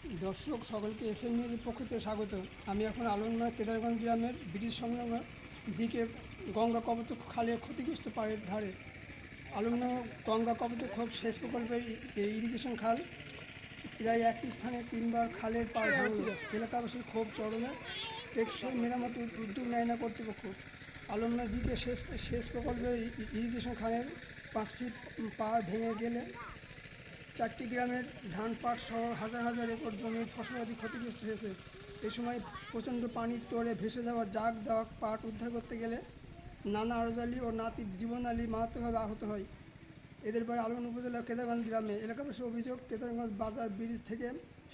দর্শক সকলকে এসএম নিউজের পক্ষ থেকে স্বাগত। আমি এখন আলমডাঙ্গা কেদারগঞ্জ গ্রামের ব্রিটিশ সংলগ্ন দিকে গঙ্গা কপোতাক্ষ খালের ক্ষতিগ্রস্ত পাড়ের ধারে। আলমডাঙ্গা গঙ্গা কপোতাক্ষ সেচ প্রকল্পের ইরিগেশন খাল প্রায় একই স্থানে তিনবার খালের পাড় ভাঙল। এলাকাবাসীর ক্ষোভ চরমে, টেকসই মেরামত উদ্যোগ নেয় না কর্তৃপক্ষ। আলমডাঙ্গা দিকে সেচ প্রকল্পের ইরিগেশন খালের 5 ফিট পাড় ভেঙে গেলে 4টি গ্রামের ধান পাট সহ হাজার হাজার একর জমির ফসলাদি ক্ষতিগ্রস্ত হয়েছে। এই সময় প্রচণ্ড পানির তোড়ে ভেসে যাওয়া জাগ দেওয়া পাট উদ্ধার করতে গেলে নানা আরজ আলী ও নাতি জীবন আলী মারাত্মকভাবে আহত হয়। এদের পরে আলমডাঙ্গা উপজেলার কেদারগঞ্জ গ্রামে। এলাকাবাসীর অভিযোগ, কেদারগঞ্জ বাজার ব্রিজ থেকে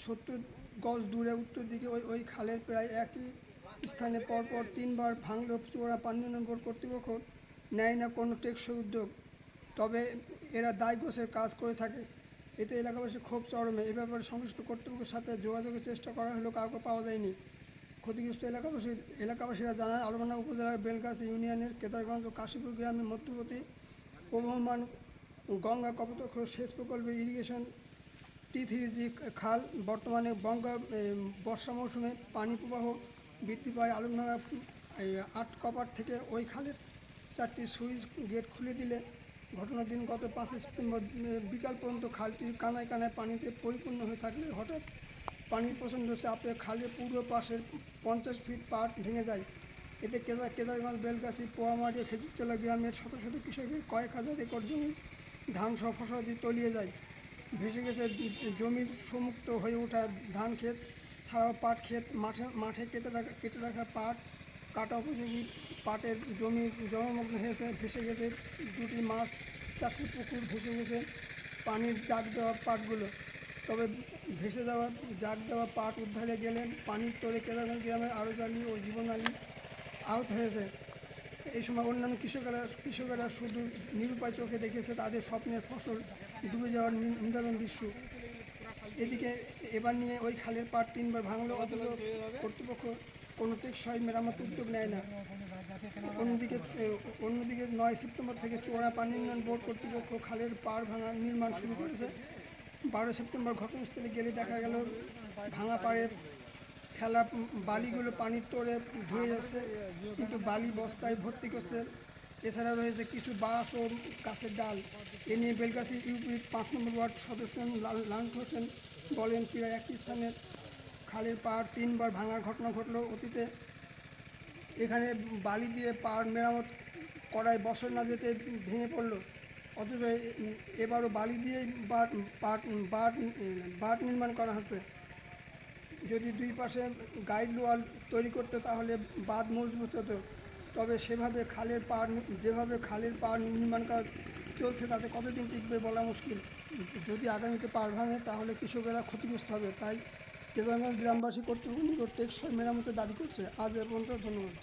70 গজ দূরে উত্তর দিকে ওই খালের প্রায় একই স্থানে পরপর 3বার ভাঙলেও চোরা পানি উন্নয়ন কর্তৃপক্ষ নেয় না কোনো টেকসই উদ্যোগ। তবে এরা দায় গোছের কাজ করে থাকে। এতে এলাকাবাসী ক্ষোভ চরমে। এ ব্যাপারে সংশ্লিষ্ট কর্তৃপক্ষের সাথে যোগাযোগের চেষ্টা করা হলেও কাউকে পাওয়া যায়নি। ক্ষতিগ্রস্ত এলাকাবাসীরা জানান, আলমডাঙ্গা উপজেলার বেলগাছি ইউনিয়নের কেদারগঞ্জ ও কাশীপুর গ্রামের মধ্যবর্তী প্রবহমান গঙ্গা কপোতাক্ষ সেচ প্রকল্পের ইরিগেশন T3G খাল বর্তমানে বর্ষা মৌসুমে পানি প্রবাহ বৃদ্ধি পায়। আলমডাঙ্গা 8 কপার থেকে ওই খালের 4টি সুইচ গেট খুলে দিলে ঘটনার দিন গত 5 সেপ্টেম্বর বিকাল পর্যন্ত খালটি কানায় কানায় পানিতে পরিপূর্ণ হয়ে থাকলে হঠাৎ পানির প্রচণ্ড চাপে খালের পূর্ব পাশের 50 ফিট পাড় ভেঙে যায়। এতে কেদারগঞ্জ, বেলগাছি, পোয়ামারি, খেজুরতলা গ্রামের শত শত কৃষকের কয়েক হাজার একর জমির ধান সহ ফসলাদি তলিয়ে যায়। ভেসে গেছে জমির সমুক্ত হয়ে ওঠা ধান ক্ষেত ছাড়াও পাট ক্ষেত। মাঠে কেটে রাখা পাট কাটা উপযোগী পাটের জমি জলমগ্ন হয়েছে। ভেসে গেছে 2টি মাছ চাষের পুকুর, ভেসে গেছে পানির জাগ দেওয়া পাটগুলো। তবে ভেসে যাওয়া জাগ দেওয়া পাট উদ্ধারে গেলে পানির তোড়ে কেদারগঞ্জ গ্রামের আরজ আলী ও জীবন আলী আহত হয়েছে। এই সময় অন্যান্য কৃষকেরা শুধু নিরুপায় চোখে দেখেছে তাদের স্বপ্নের ফসল ডুবে যাওয়ার নিদারুণ দৃশ্য। এদিকে এবার নিয়ে ওই খালের পাড় 3বার ভাঙল, অথচ কর্তৃপক্ষ কোনো টেকসই মেরামত উদ্যোগ নেয় না। অন্যদিকে 9 সেপ্টেম্বর থেকে চোরা পানি উন্নয়ন বোর্ড কর্তৃপক্ষ খালের পাড় ভাঙার নির্মাণ শুরু করেছে। 12 সেপ্টেম্বর ঘটনাস্থলে গেলে দেখা গেল ভাঙা পাড়ে ফেলা বালিগুলো পানির তোড়ে ধুয়ে যাচ্ছে, কিন্তু বালি বস্তায় ভর্তি করছে। এছাড়া রয়েছে কিছু বাঁশ ও গাছের ডাল। এ নিয়ে বেলগাছি ইউপির 5 নম্বর ওয়ার্ড সদস্য লালন হোসেন বলেন, প্রায় একই স্থানে খালের পাড় 3বার ভাঙার ঘটনা ঘটল অতীতে। এখানে বালি দিয়ে পাড় মেরামত করায় বছর না যেতে ভেঙে পড়ল, অথচ এবারও বালি দিয়েই বাঁধ নির্মাণ করা হচ্ছে। যদি দুই পাশে গাইড ওয়াল তৈরি করতে তাহলে বাঁধ মজবুত হতো। তবে যেভাবে খালের পাড় নির্মাণ কাজ চলছে তাতে কতদিন টিকবে বলা মুশকিল। যদি আগামীতে পাড় ভাঙে তাহলে কৃষকেরা ক্ষতিগ্রস্ত হবে। তাই কেদারগঞ্জ গ্রামবাসী কর্তৃপক্ষের নিকট টেকসই মেরামতের দাবি করছে। আজ এ পর্যন্ত, ধন্যবাদ।